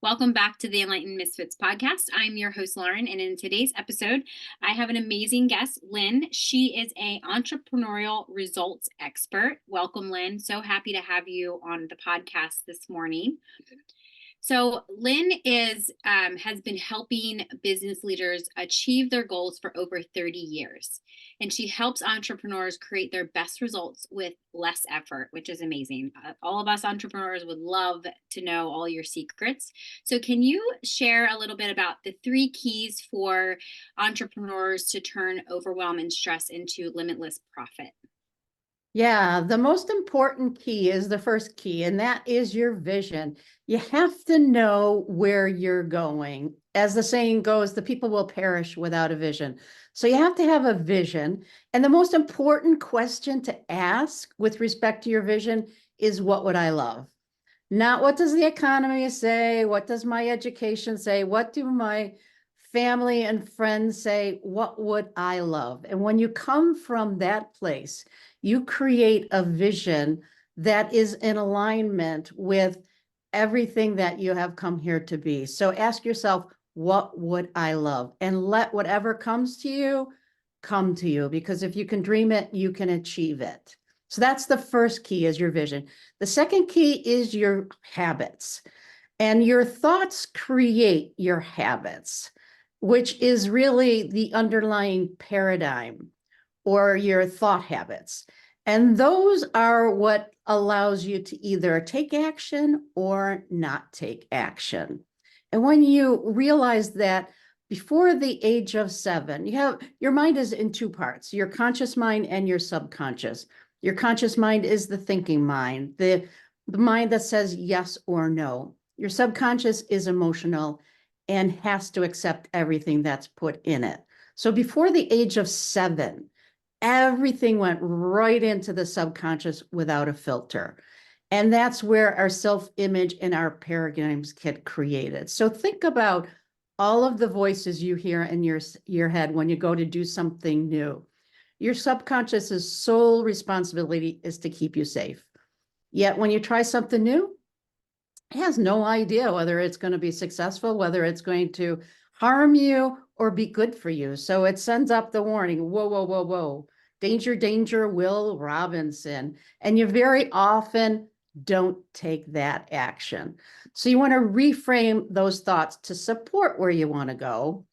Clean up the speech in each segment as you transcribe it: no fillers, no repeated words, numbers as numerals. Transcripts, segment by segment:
Welcome back to the Enlightened Misfits podcast. I'm your host, Lauren, and in today's episode, I have an amazing guest, Lynn. She is an entrepreneurial results expert. Welcome, Lynn. So happy to have you on the podcast this morning. So Lynn has been helping business leaders achieve their goals for over 30 years. And she helps entrepreneurs create their best results with less effort, which is amazing. All of us entrepreneurs would love to know all your secrets. So can you share a little bit about the 3 keys for entrepreneurs to turn overwhelm and stress into limitless profit? Yeah, the most important key is the first key, and that is your vision. You have to know where you're going. As the saying goes, the people will perish without a vision. So you have to have a vision. And the most important question to ask with respect to your vision is, what would I love? Not what does the economy say? What does my education say? What do my family and friends say? What would I love? And when you come from that place, you create a vision that is in alignment with everything that you have come here to be. So ask yourself, what would I love? And let whatever comes to you come to you, because if you can dream it, you can achieve it. So that's the first key, is your vision. The second key is your habits. And your thoughts create your habits, which is really the underlying paradigm, or your thought habits. And those are what allows you to either take action or not take action. And when you realize that before the age of 7, your mind is in 2 parts, your conscious mind and your subconscious. Your conscious mind is the thinking mind, the mind that says yes or no. Your subconscious is emotional and has to accept everything that's put in it. So before the age of 7, everything went right into the subconscious without a filter. And that's where our self-image and our paradigms get created. So think about all of the voices you hear in your head when you go to do something new. Your subconscious's sole responsibility is to keep you safe. Yet when you try something new, it has no idea whether it's going to be successful, whether it's going to harm you or be good for you. So it sends up the warning, whoa, whoa, whoa, whoa, danger, danger, Will Robinson. And you very often don't take that action. So you want to reframe those thoughts to support where you want to go.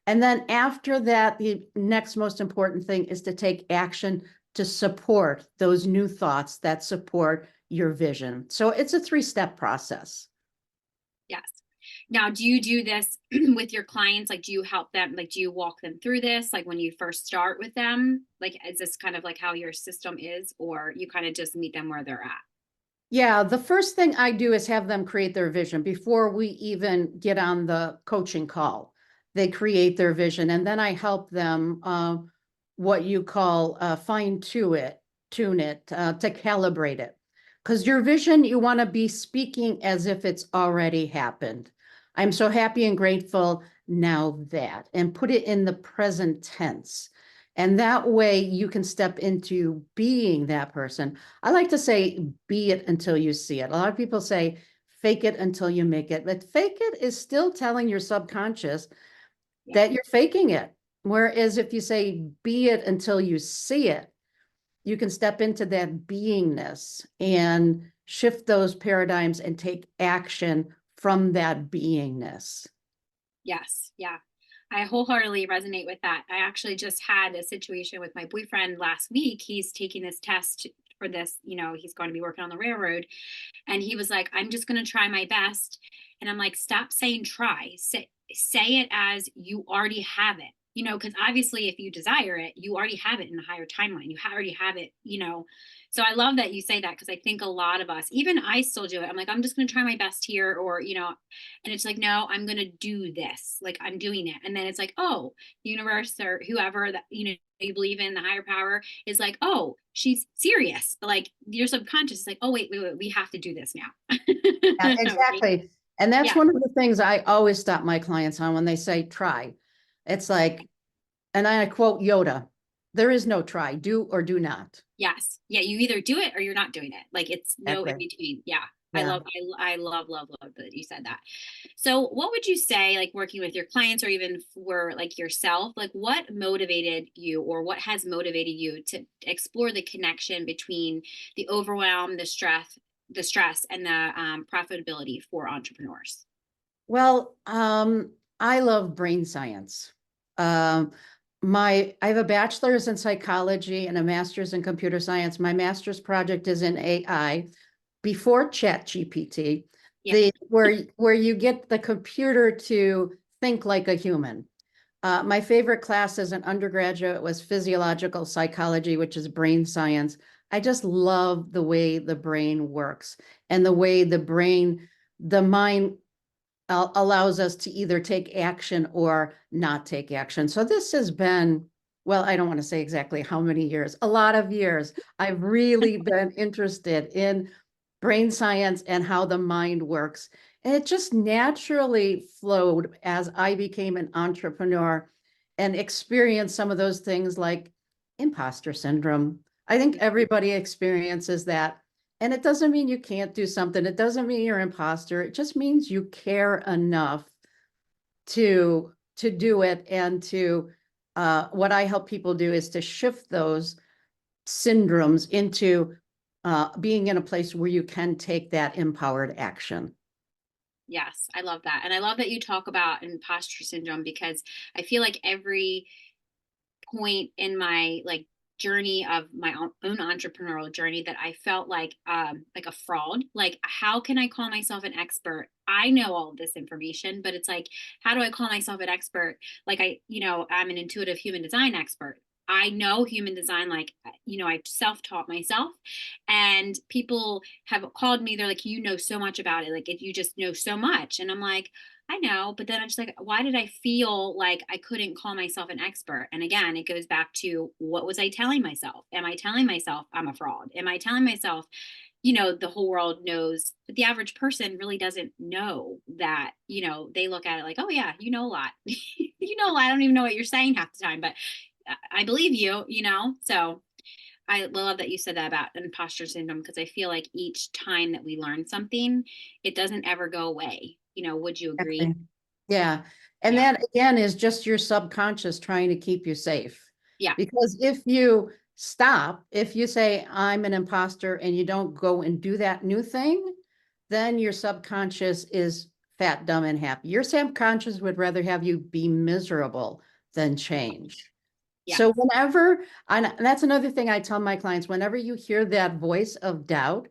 And then after that, the next most important thing is to take action to support those new thoughts that support your vision. So it's a 3-step process. Yes. Now, do you do this with your clients? Like, do you help them? Like, do you walk them through this? Like when you first start with them, like, is this kind of like how your system is, or you kind of just meet them where they're at? Yeah, the first thing I do is have them create their vision before we even get on the coaching call. They create their vision, and then I help them what you call tune it, to calibrate it. Because your vision, you want to be speaking as if it's already happened. I'm so happy and grateful now that, and put it in the present tense. And that way you can step into being that person. I like to say, be it until you see it. A lot of people say, fake it until you make it. But fake it is still telling your subconscious that you're faking it. Whereas if you say, be it until you see it, you can step into that beingness and shift those paradigms and take action from that beingness. Yes. Yeah. I wholeheartedly resonate with that. I actually just had a situation with my boyfriend last week. He's taking this test for this, he's going to be working on the railroad. And he was like, I'm just going to try my best. And I'm like, stop saying try. Say it as you already have it. Because obviously if you desire it, you already have it in a higher timeline. You already have it, So I love that you say that, because I think a lot of us, even I still do it. I'm like, I'm just going to try my best here, or, and it's like, no, I'm going to do this. Like, I'm doing it. And then it's like, oh, the universe or whoever that, you believe in, the higher power is like, oh, she's serious. But like your subconscious is like, oh, wait, we have to do this now. Yeah, exactly. And that's one of the things I always stop my clients on when they say try. It's like, and I quote Yoda, there is no try, do or do not. Yes. Yeah. You either do it or you're not doing it. Like, it's no in between. Yeah. Yeah. love that you said that. So what would you say, like working with your clients or even for like yourself, like what motivated you or what has motivated you to explore the connection between the overwhelm, the stress and the profitability for entrepreneurs? Well, I love brain science. Um, I have a bachelor's in psychology and a master's in computer science. My master's project is in AI before Chat GPT, Yeah. where you get the computer to think like a human. My favorite class as an undergraduate was physiological psychology, which is brain science. I just love the way the brain works and the way the mind allows us to either take action or not take action. So this has been, well, I don't want to say exactly how many years, a lot of years. I've really been interested in brain science and how the mind works. And it just naturally flowed as I became an entrepreneur and experienced some of those things like imposter syndrome. I think everybody experiences that. And it doesn't mean you can't do something. It doesn't mean you're an imposter. It just means you care enough to do it. And to what I help people do is to shift those syndromes into being in a place where you can take that empowered action. Yes, I love that. And I love that you talk about imposter syndrome because I feel like every point in my like journey of my own entrepreneurial journey that I felt like a fraud. Like, how can I call myself an expert? I know all of this information, but it's like, how do I call myself an expert? Like I'm an intuitive human design expert. I know human design, like, I self-taught myself, and people have called me. They're like, you know so much about it. Like, if you just know so much. And I'm like, I know, but then I'm just like, why did I feel like I couldn't call myself an expert? And again, it goes back to, what was I telling myself? Am I telling myself I'm a fraud? Am I telling myself, the whole world knows, but the average person really doesn't know that, they look at it like, oh yeah, you know a lot. You know a lot. I don't even know what you're saying half the time, but I believe you. So I love that you said that about imposter syndrome because I feel like each time that we learn something, it doesn't ever go away. Would you agree? Okay. Yeah. And Yeah. that again is just your subconscious trying to keep you safe. Yeah. Because if you stop, if you say, I'm an imposter, and you don't go and do that new thing, then your subconscious is fat, dumb, and happy. Your subconscious would rather have you be miserable than change. So Yes. and that's another thing I tell my clients, whenever you hear that voice of doubt,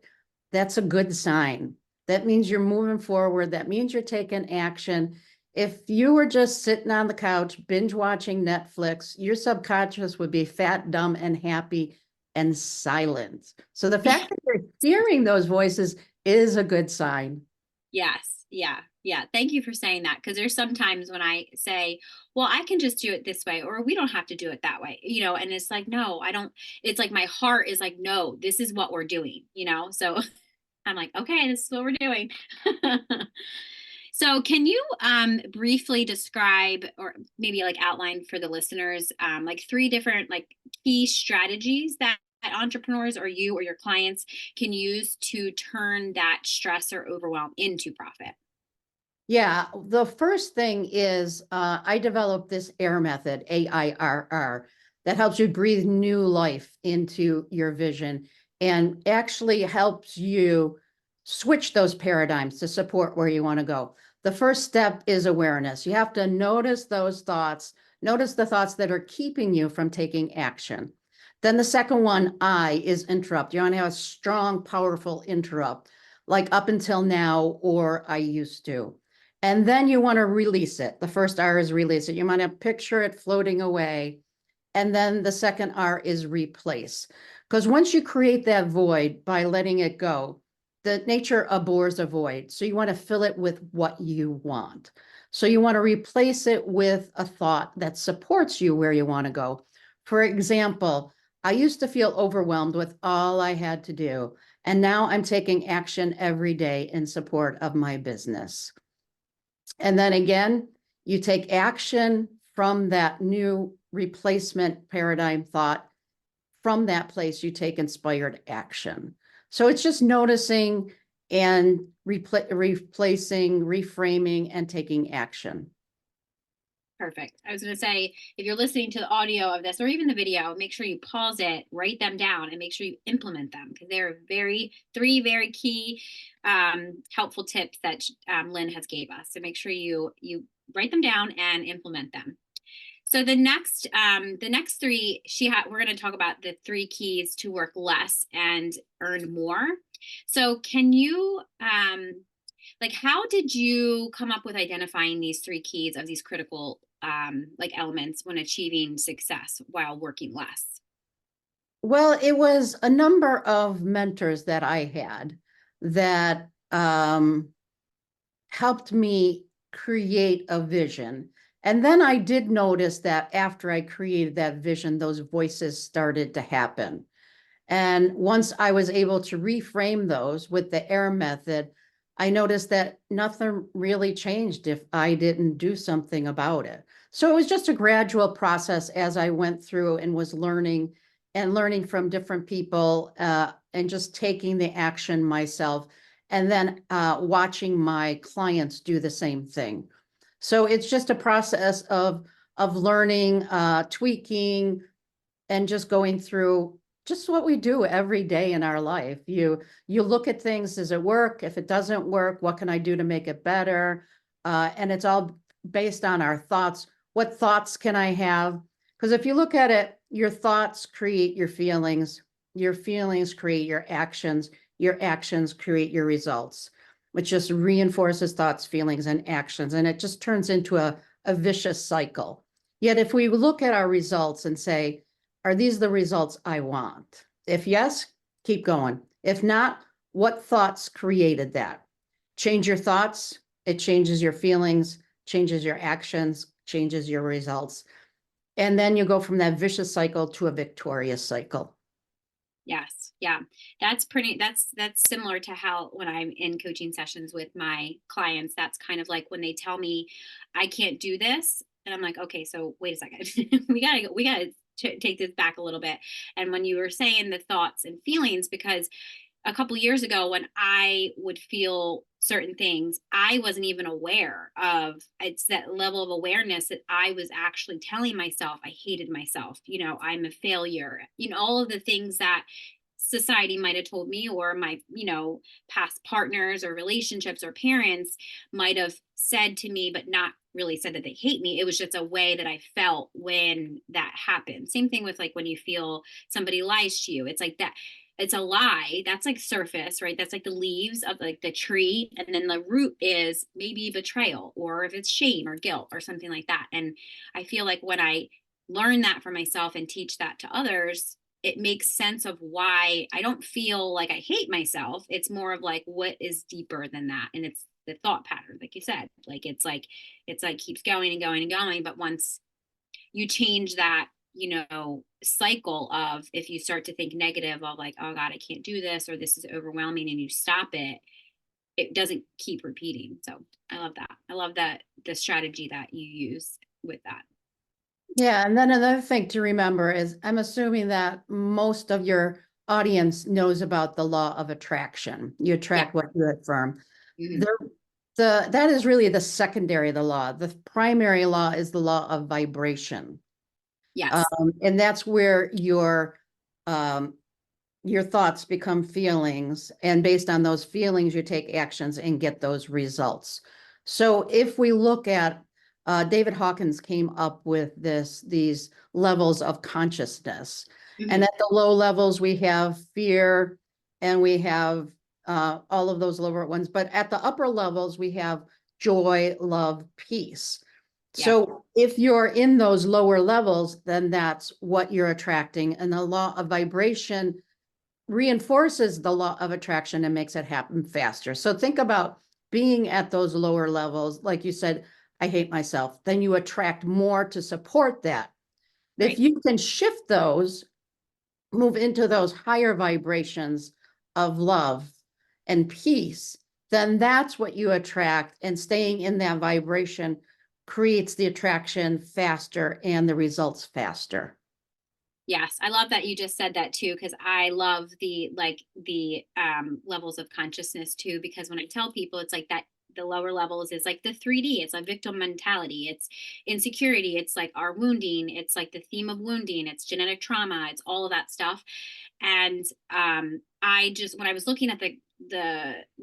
that's a good sign. That means you're moving forward. That means you're taking action. If you were just sitting on the couch, binge watching Netflix, your subconscious would be fat, dumb, and happy and silent. So the fact that you're hearing those voices is a good sign. Yes. Yeah. Yeah. Thank you for saying that. Because there's sometimes when I say, well, I can just do it this way, or we don't have to do it that way, and it's like, no, I don't. It's like my heart is like, no, this is what we're doing. So I'm like, okay, this is what we're doing. So can you briefly describe or maybe like outline for the listeners like three different like key strategies that entrepreneurs or you or your clients can use to turn that stress or overwhelm into profit? Yeah, the first thing is I developed this AIR method, AIRR, that helps you breathe new life into your vision and actually helps you switch those paradigms to support where you want to go. The first step is awareness. You have to notice those thoughts, notice the thoughts that are keeping you from taking action. Then the second one, I, is interrupt. You want to have a strong, powerful interrupt, like up until now, or I used to. And then you want to release it. The first R is release it. You want to picture it floating away. And then the second R is replace. Because once you create that void by letting it go, the nature abhors a void. So you want to fill it with what you want. So you want to replace it with a thought that supports you where you want to go. For example, I used to feel overwhelmed with all I had to do. And now I'm taking action every day in support of my business. And then again, you take action from that new replacement paradigm thought. From that place, you take inspired action. So it's just noticing and replacing, reframing, and taking action. Perfect. I was going to say, if you're listening to the audio of this or even the video, make sure you pause it, write them down, and make sure you implement them, because they're three very key helpful tips that Lynn has gave us. So make sure you write them down and implement them. So the next three, we're going to talk about the three keys to work less and earn more. So can you like, how did you come up with identifying these three keys of these critical like elements when achieving success while working less? Well, it was a number of mentors that I had that helped me create a vision. And then I did notice that after I created that vision, those voices started to happen. And once I was able to reframe those with the AIR method, I noticed that nothing really changed if I didn't do something about it. So it was just a gradual process as I went through and was learning from different people, and just taking the action myself, and then watching my clients do the same thing. So it's just a process of learning, tweaking, and just going through just what we do every day in our life. You look at things, does it work? If it doesn't work, what can I do to make it better? And it's all based on our thoughts. What thoughts can I have? Because if you look at it, your thoughts create your feelings create your actions create your results, which just reinforces thoughts, feelings, and actions. And it just turns into a vicious cycle. Yet if we look at our results and say, are these the results I want? If yes, keep going. If not, what thoughts created that? Change your thoughts, it changes your feelings, changes your actions, changes your results. And then you go from that vicious cycle to a victorious cycle. Yes. Yeah. That's similar to how when I'm in coaching sessions with my clients, that's kind of like when they tell me I can't do this. And I'm like, okay, so wait a second. we gotta take this back a little bit. And when you were saying the thoughts and feelings, because a couple years ago when I would feel certain things, I wasn't even aware of. It's that level of awareness that I was actually telling myself I hated myself. I'm a failure. All of the things that society might have told me, or my past partners or relationships or parents might have said to me, but not really said that they hate me. It was just a way that I felt when that happened. Same thing with like when you feel somebody lies to you. It's like that. It's a lie. That's like surface, right? That's like the leaves of like the tree. And then the root is maybe betrayal, or if it's shame or guilt or something like that. And I feel like when I learn that for myself and teach that to others, it makes sense of why I don't feel like I hate myself. It's more of like, what is deeper than that? And it's the thought pattern, like you said. Like keeps going and going and going. But once you change that, cycle of, if you start to think negative of like, oh God, I can't do this, or this is overwhelming, and you stop it, it doesn't keep repeating. So I love that. I love that the strategy that you use with that. Yeah, and then another thing to remember is I'm assuming that most of your audience knows about the law of attraction. You Yeah. attract what you affirm. Mm-hmm. That is really the secondary of the law. The primary law is the law of vibration. Yes. And that's where your thoughts become feelings, and based on those feelings, you take actions and get those results. So if we look at David Hawkins came up with these levels of consciousness. Mm-hmm. And at the low levels, we have fear, and we have all of those lower ones. But at the upper levels, we have joy, love, peace. Yeah. So if you're in those lower levels, then that's what you're attracting. And the law of vibration reinforces the law of attraction and makes it happen faster. So think about being at those lower levels. Like you said, I hate myself. Then you attract more to support that. If Right. you can shift those, move into those higher vibrations of love and peace, then that's what you attract. And staying in that vibration creates the attraction faster and the results faster. Yes, I love that you just said that too, because I love the levels of consciousness too, because when I tell people it's like that the lower levels is like the 3D, it's a victim mentality, it's insecurity, it's like our wounding, it's like the theme of wounding, it's genetic trauma, it's all of that stuff. And I just when I was looking at the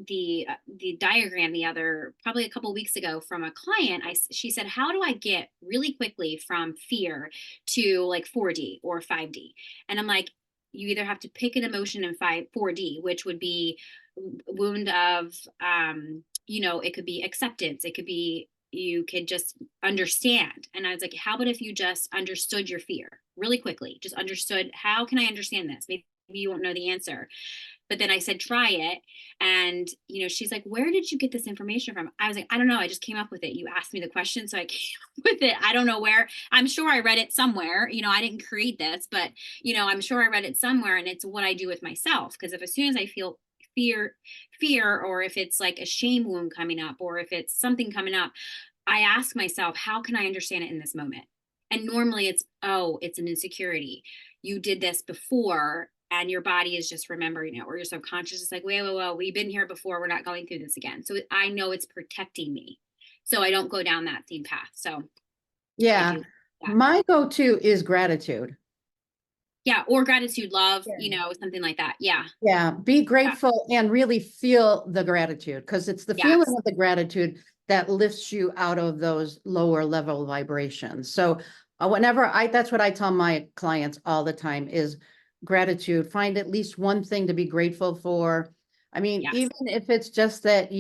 the diagram the other probably a couple of weeks ago from a client, she said, how do I get really quickly from fear to like 4D or 5D? And I'm like, you either have to pick an emotion in 4D, which would be wound of it could be acceptance, it could be you could just understand. And I was like, how about if you just understood your fear really quickly, just understood, how can I understand this? Maybe you won't know the answer. But then I said, try it. And, she's like, where did you get this information from? I was like, I don't know. I just came up with it. You asked me the question, so I came up with it. I don't know where. I'm sure I read it somewhere. I didn't create this, but, I'm sure I read it somewhere. And it's what I do with myself. Because if as soon as I feel fear, or if it's like a shame wound coming up, or if it's something coming up, I ask myself, how can I understand it in this moment? And normally it's, oh, it's an insecurity. You did this before and your body is just remembering it, or your subconscious is like, wait, we've been here before. We're not going through this again. So I know it's protecting me. So I don't go down that same path. So I Yeah. do that. My go-to is gratitude. Yeah. Or gratitude, love, Yeah. something like that. Yeah. Yeah, be Yeah. grateful and really feel the gratitude, because it's the feeling Yes. of the gratitude that lifts you out of those lower level vibrations. So that's what I tell my clients all the time is gratitude. Find at least one thing to be grateful for. I mean, Yes. even if it's just that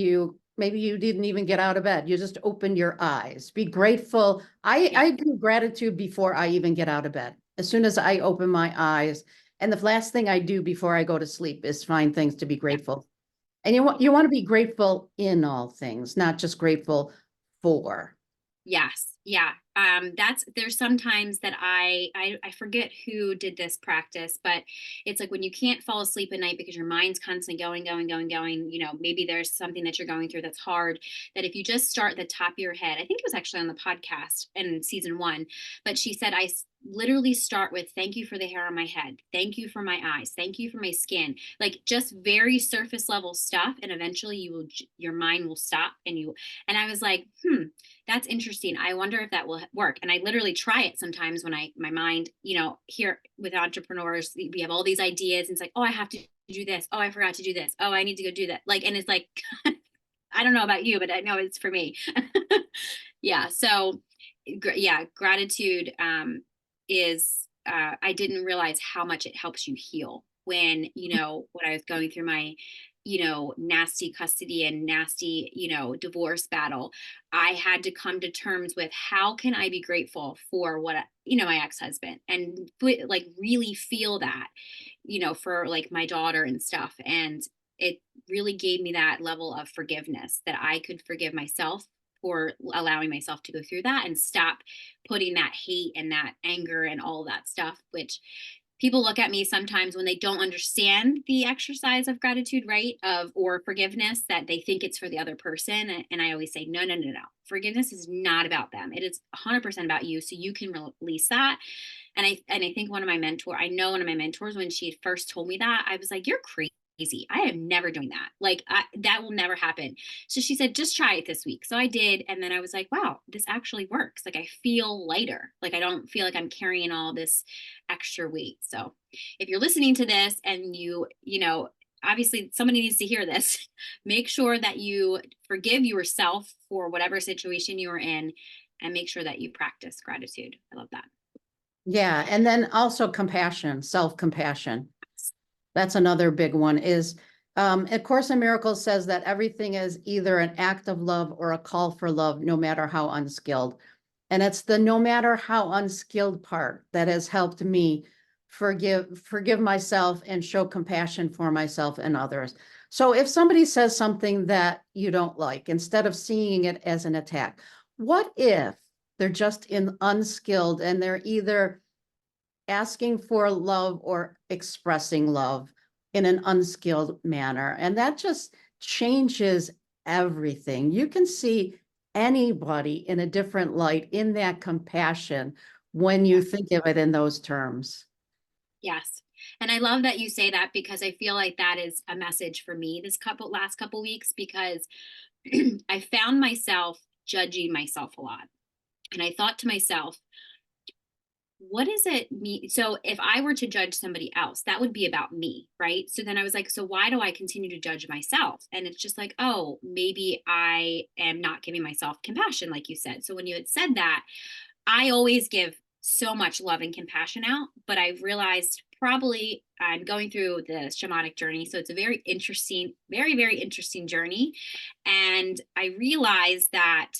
maybe you didn't even get out of bed, you just opened your eyes. Be grateful. Yeah. I do gratitude before I even get out of bed. As soon as I open my eyes, and the last thing I do before I go to sleep is find things to be Yeah. grateful. And you want to be grateful in all things, not just grateful for. Yes. Yeah. There's sometimes that I forget who did this practice, but it's like when you can't fall asleep at night because your mind's constantly going, maybe there's something that you're going through that's hard, that if you just start at the top of your head. I think it was actually on the podcast in season 1, but she said, literally start with, thank you for the hair on my head. Thank you for my eyes. Thank you for my skin. Like just very surface level stuff. And eventually your mind will stop and I was like, that's interesting. I wonder if that will work. And I literally try it sometimes when my mind, here with entrepreneurs, we have all these ideas and it's like, oh, I have to do this. Oh, I forgot to do this. Oh, I need to go do that. Like, and it's like, I don't know about you, but I know it's for me. Yeah. So, yeah, gratitude is, I didn't realize how much it helps you heal when, when I was going through my, nasty custody and nasty, divorce battle. I had to come to terms with, how can I be grateful for what, my ex-husband, and like really feel that, for like my daughter and stuff. And it really gave me that level of forgiveness, that I could forgive myself for allowing myself to go through that and stop putting that hate and that anger and all that stuff, which people look at me sometimes when they don't understand the exercise of gratitude, right? Or forgiveness, that they think it's for the other person. And I always say, no, no, no, no. Forgiveness is not about them. It is 100% about you. So you can release that. And I think I know one of my mentors, when she first told me that, I was like, you're crazy. I am never doing that. Like that will never happen. So she said, just try it this week. So I did. And then I was like, wow, this actually works. Like I feel lighter. Like I don't feel like I'm carrying all this extra weight. So if you're listening to this and obviously somebody needs to hear this, make sure that you forgive yourself for whatever situation you were in, and make sure that you practice gratitude. I love that. Yeah. And then also compassion, self-compassion. That's another big one is, A Course in Miracles says that everything is either an act of love or a call for love, no matter how unskilled. And it's the no matter how unskilled part that has helped me forgive myself and show compassion for myself and others. So if somebody says something that you don't like, instead of seeing it as an attack, what if they're just unskilled and they're either asking for love or expressing love in an unskilled manner? And that just changes everything. You can see anybody in a different light in that compassion when you Yeah. think of it in those terms. Yes. And I love that you say that because I feel like that is a message for me this last couple weeks because I found myself judging myself a lot. And I thought to myself, what does it mean? So if I were to judge somebody else, that would be about me, right? So then I was like, so why do I continue to judge myself? And it's just like, oh, maybe I am not giving myself compassion, like you said. So when you had said that, I always give so much love and compassion out, but I've realized probably I'm going through the shamanic journey. So it's a very interesting, very, very interesting journey. And I realized that,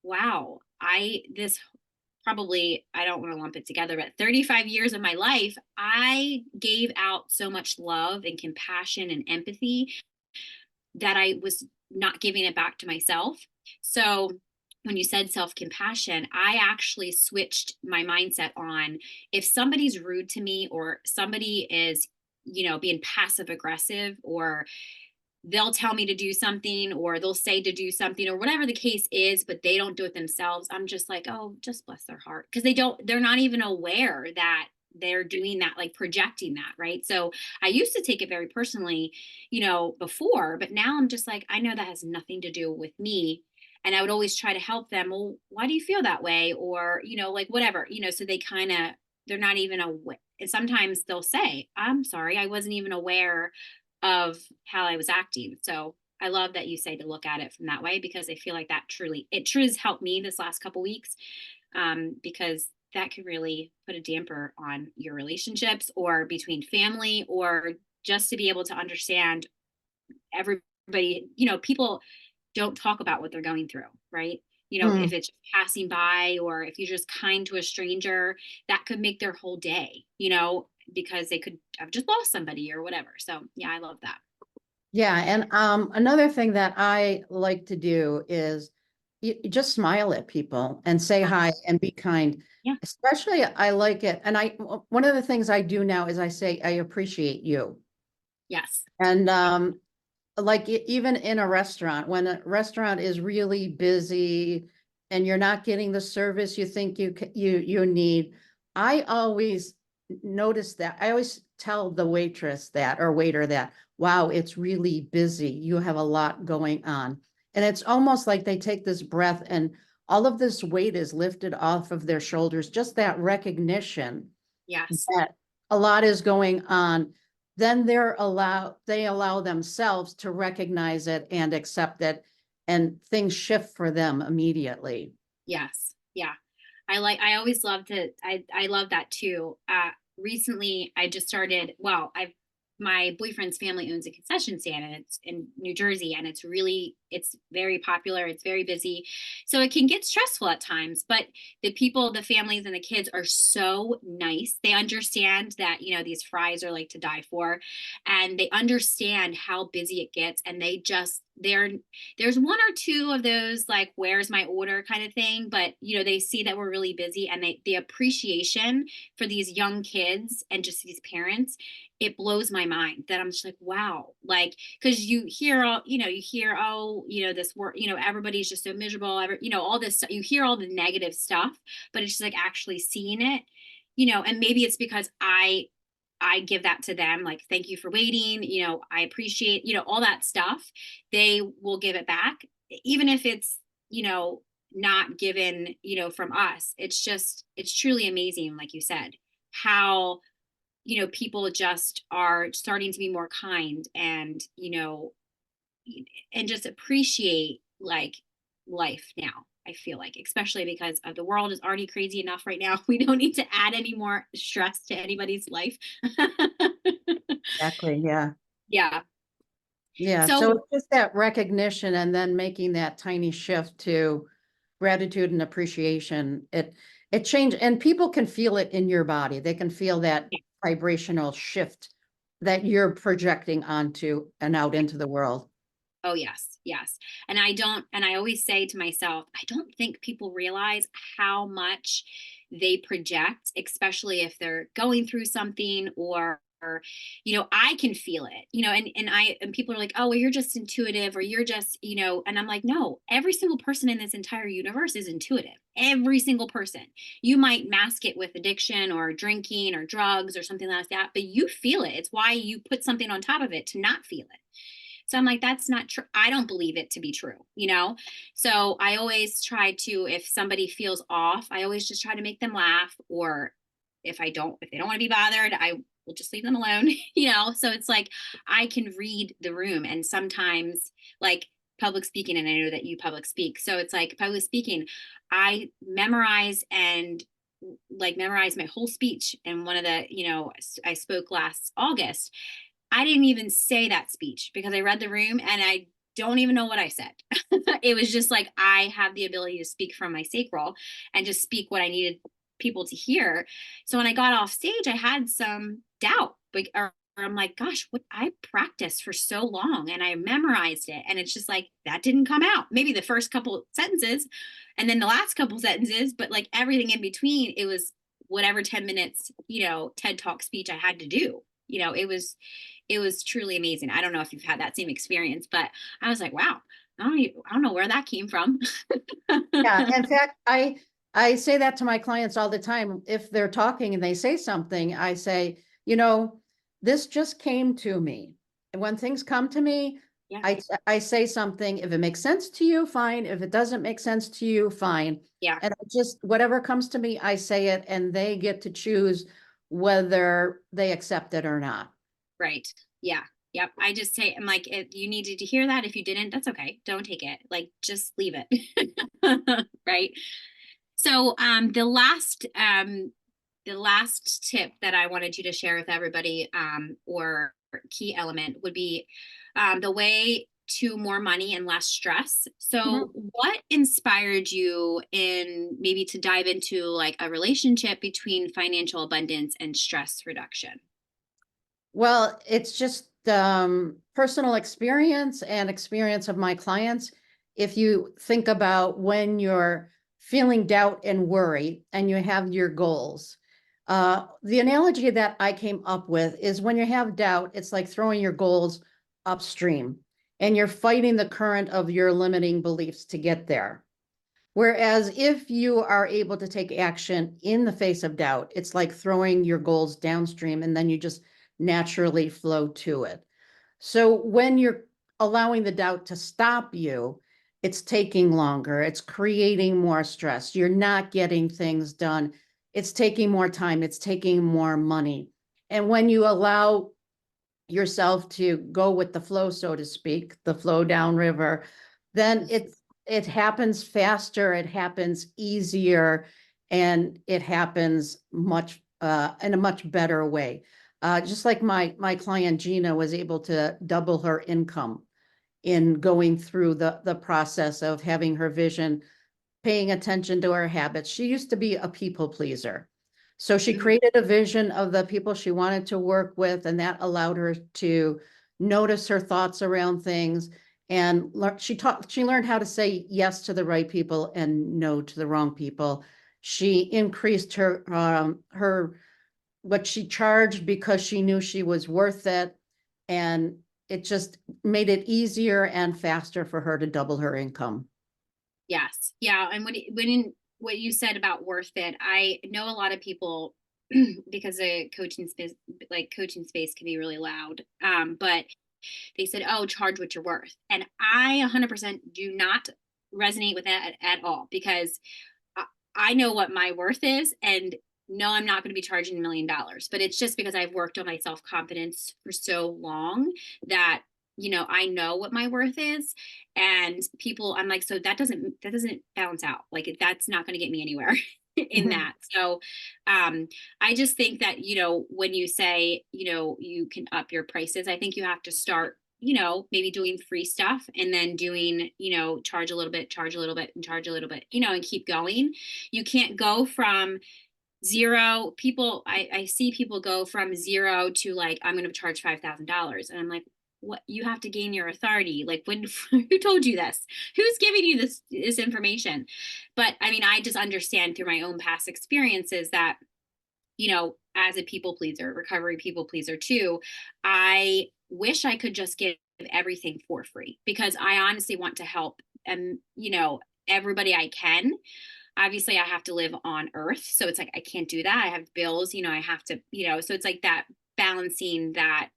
wow, this probably, I don't want to lump it together, but 35 years of my life, I gave out so much love and compassion and empathy that I was not giving it back to myself. So when you said self compassion, I actually switched my mindset on if somebody's rude to me or somebody is, being passive aggressive or they'll tell me to do something or they'll say to do something or whatever the case is, but they don't do it themselves. I'm just like, oh, just bless their heart. Because they're not even aware that they're doing that, like projecting that. Right. So I used to take it very personally, before, but now I'm just like, I know that has nothing to do with me. And I would always try to help them. Well, why do you feel that way? Or, like whatever, so they they're not even aware. And sometimes they'll say, I'm sorry, I wasn't even aware of how I was acting. So I love that you say to look at it from that way because I feel like it truly has helped me this last couple weeks because that could really put a damper on your relationships or between family or just to be able to understand everybody, people don't talk about what they're going through, right? Hmm. If it's passing by or if you're just kind to a stranger, that could make their whole day, because they could have just lost somebody or whatever. So yeah, I love that. Yeah, and another thing that I like to do is you just smile at people and say Yeah. hi and be kind. Yeah. Especially, I like it. And one of the things I do now is I say, I appreciate you. Yes. And like even in a restaurant, when a restaurant is really busy and you're not getting the service you think you need, I always notice that. I always tell the waitress that or waiter that, wow, it's really busy. You have a lot going on. And it's almost like they take this breath and all of this weight is lifted off of their shoulders. Just that recognition Yes. that a lot is going on, then they allow themselves to recognize it and accept it, and things shift for them immediately. Yes. Yeah. I always love I love that too. Recently I just started, well, my boyfriend's family owns a concession stand and it's in New Jersey and it's very popular. It's very busy. So it can get stressful at times, but the families and the kids are so nice. They understand that, these fries are like to die for and they understand how busy it gets. And there's one or two of those like where's my order kind of thing, but they see that we're really busy and the appreciation for these young kids and just these parents, it blows my mind that I'm just like, wow, like because you hear, oh, this work, everybody's just so miserable, all this stuff. You hear all the negative stuff, but it's just like actually seeing it, and maybe it's because I give that to them, like, thank you for waiting. I appreciate, all that stuff. They will give it back, even if it's, not given, from us. It's truly amazing, like you said, how, people just are starting to be more kind and just appreciate like life now. I feel like, especially because of the world is already crazy enough right now. We don't need to add any more stress to anybody's life. Exactly. Yeah. Yeah. Yeah. So So, it's just that recognition and then making that tiny shift to gratitude and appreciation. It change and people can feel it in your body. They can feel that vibrational shift that you're projecting onto and out into the world. oh, yes, yes. And I always say to myself, I don't think people realize how much they project, especially if they're going through something or I can feel it, and people are like, oh, well, you're just intuitive, or you're just, and I'm like, no, every single person in this entire universe is intuitive. Every single person. You might mask it with addiction or drinking or drugs or something like that, but you feel it. It's why you put something on top of it to not feel it. So I'm like, that's not true. I don't believe it to be true. So I always try to, if somebody feels off, I always just try to make them laugh. Or if they don't want to be bothered, I will just leave them alone. So it's like, I can read the room. And sometimes, like, public speaking, and I know that you public speak. So it's like public speaking, I memorize my whole speech. And one of I spoke last August. I didn't even say that speech because I read the room and I don't even know what I said. It was just like, I have the ability to speak from my sacral and just speak what I needed people to hear. So when I got off stage, I had some doubt, or I'm like, gosh, what I practiced for so long and I memorized it. And it's just like, that didn't come out. Maybe the first couple sentences and then the last couple sentences, but like everything in between, it was whatever 10 minutes, TED Talk speech I had to do. It was truly amazing. I don't know if you've had that same experience, but I was like, wow, I don't know where that came from. Yeah, in fact, I say that to my clients all the time. If they're talking and they say something, I say, this just came to me. And when things come to me, Yeah. I say something. If it makes sense to you, fine. If it doesn't make sense to you, fine. Yeah. And I just whatever comes to me, I say it, and they get to choose whether they accept it or not. Right. Yeah. Yep. I just say, I'm like, if you needed to hear that, if you didn't, that's okay. Don't take it. Like, just leave it. Right. So, the last tip that I wanted you to share with everybody, or key element would be, the way to more money and less stress. Mhm. So what inspired you in maybe to dive into like a relationship between financial abundance and stress reduction? Well, it's just personal experience and experience of my clients. If you think about when you're feeling doubt and worry and you have your goals, the analogy that I came up with is when you have doubt, it's like throwing your goals upstream and you're fighting the current of your limiting beliefs to get there. Whereas if you are able to take action in the face of doubt, it's like throwing your goals downstream and then you just naturally flow to it. So when you're allowing the doubt to stop you, it's taking longer, it's creating more stress, you're not getting things done, it's taking more time, it's taking more money. And when you allow yourself to go with the flow, so to speak, the flow downriver, then it happens faster, it happens easier, and it happens much in a much better way. Just like my client Gina was able to double her income in going through the process of having her vision, paying attention to her habits. She used to be a people pleaser. So she Mhm. created a vision of the people she wanted to work with, and that allowed her to notice her thoughts around things. And she learned how to say yes to the right people and no to the wrong people. She increased her what she charged because she knew she was worth it. And it just made it easier and faster for her to double her income. Yes. Yeah. And what you said about worth it, I know a lot of people because the coaching space can be really loud. But they said, oh, charge what you're worth. And I 100% do not resonate with that at all, because I, I know what my worth is. And no, I'm not going to be charging $1 million, but it's just because I've worked on my self confidence for so long that, I know what my worth is. And people, I'm like, so that doesn't balance out. Like, that's not going to get me anywhere in Mhm. that. So, um, I just think that, when you say, you can up your prices, I think you have to start, maybe doing free stuff and then doing, charge a little bit, charge a little bit, and charge a little bit, and keep going. You can't go from zero. I see people go from zero to like, I'm going to charge $5,000. And I'm like, what? You have to gain your authority. Like, when, who told you this? Who's giving you this information? But I mean, I just understand through my own past experiences that as a people pleaser, recovery people pleaser too, I wish I could just give everything for free because I honestly want to help and, everybody I can. Obviously I have to live on earth. So it's like, I can't do that. I have bills, I have to, so it's like that balancing that,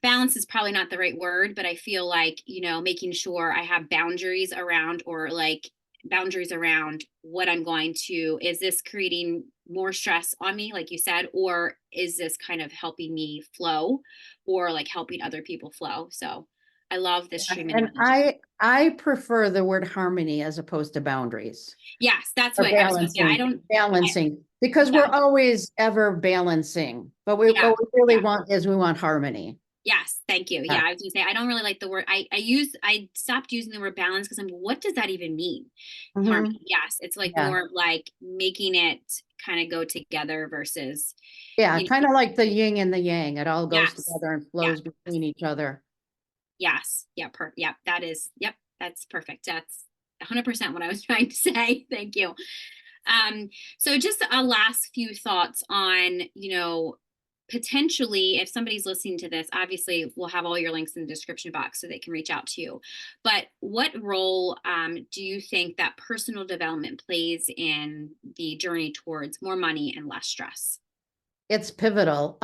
balance is probably not the right word, but I feel like, making sure I have boundaries around or like boundaries around what I'm going to, is this creating more stress on me, like you said, or is this kind of helping me flow or like helping other people flow? So I love this stream And analogy. I prefer the word harmony as opposed to boundaries Yes, that's or what I was going to say. I balancing, don't, I, balancing, because we're yeah, always ever balancing, but yeah, what we really yeah. want is we want harmony. Yes, thank you. Yeah. Yeah, I was gonna say I don't really like the word. I stopped using the word balance because what does that even mean? Hmm. Harmony. Yes, it's like Yeah. more of like making it kind of go together versus, Yeah. you Kind know, of like the yin and the yang. It all goes yes, together and yes, flows between each other. yes, yeah, yeah, that is, yep, that's perfect. That's 100% what I was trying to say. Thank you. Um, so just a last few thoughts on, potentially if somebody's listening to this, obviously we'll have all your links in the description box so they can reach out to you. But what role do you think that personal development plays in the journey towards more money and less stress? It's pivotal.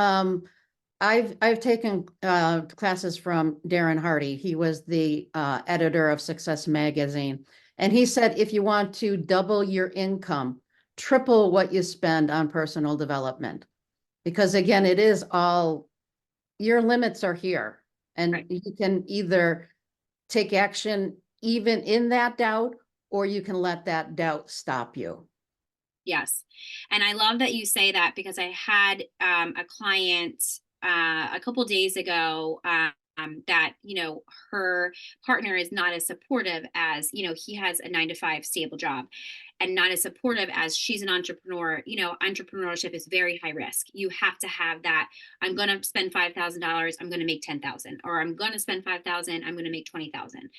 I've taken classes from Darren Hardy. He was the editor of Success Magazine, and he said if you want to double your income, triple what you spend on personal development, because again, it is all your limits are here, and Right. you can either take action even in that doubt, or you can let that doubt stop you. Yes. And I love that you say that because I had a client a couple days ago that, her partner is not as supportive as, he has a 9 to 5 stable job and not as supportive as she's an entrepreneur. Entrepreneurship is very high risk. You have to have that. I'm going to spend $5,000. I'm going to make 10,000, or I'm going to spend 5,000. I'm going to make 20,000,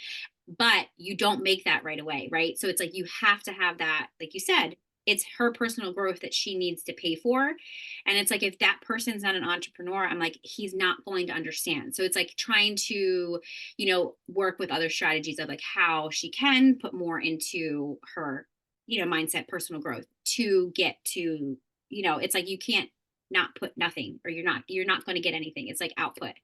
but you don't make that right away. Right. So it's like, you have to have that, like you said, it's her personal growth that she needs to pay for. And it's like, if that person's not an entrepreneur, I'm like, he's not going to understand. So it's like trying to, work with other strategies of like how she can put more into her, mindset, personal growth to get to, it's like, you can't not put nothing, or you're not going to get anything. It's like output,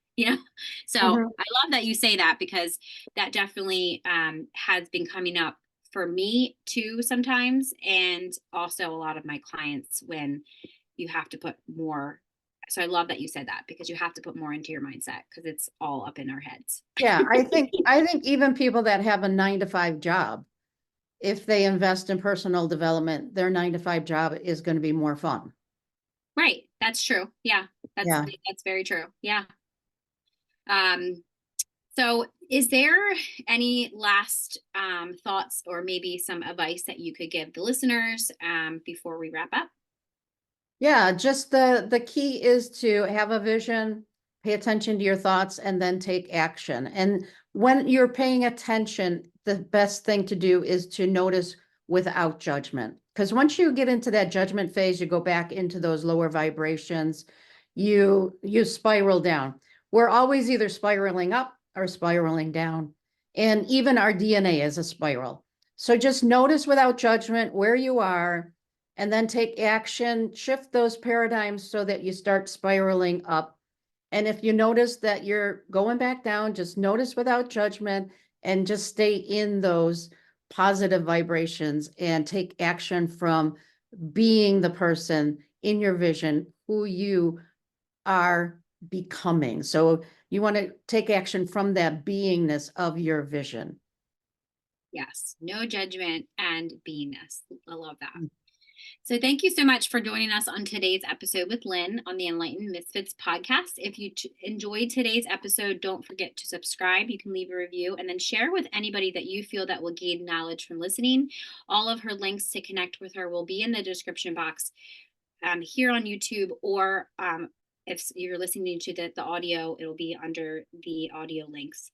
so Mhm. I love that you say that because that definitely has been coming up for me too sometimes, and also a lot of my clients when you have to put more. So I love that you said that because you have to put more into your mindset because it's all up in our heads. Yeah, I think even people that have a 9 to 5 job, if they invest in personal development, their 9 to 5 job is going to be more fun. Right, that's true. Yeah, that's Yeah. that's very true. Yeah. um so is there any last thoughts or maybe some advice that you could give the listeners before we wrap up? Yeah, just the key is to have a vision, pay attention to your thoughts, and then take action. And when you're paying attention, the best thing to do is to notice without judgment. Because once you get into that judgment phase, you go back into those lower vibrations, you spiral down. We're always either spiraling up or spiraling down. And even our DNA is a spiral. So just notice without judgment where you are, and then take action, shift those paradigms so that you start spiraling up. And if you notice that you're going back down, just notice without judgment and just stay in those positive vibrations and take action from being the person in your vision who you are becoming. So you want to take action from that beingness of your vision. Yes, no judgment and beingness. I love that. So thank you so much for joining us on today's episode with Lynn on the Enlightened Misfits podcast. If you enjoyed today's episode, don't forget to subscribe. You can leave a review and then share with anybody that you feel that will gain knowledge from listening. All of her links to connect with her will be in the description box here on YouTube, or if you're listening to the audio, it'll be under the audio links.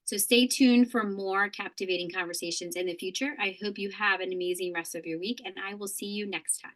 So stay tuned for more captivating conversations in the future. I hope you have an amazing rest of your week, and I will see you next time.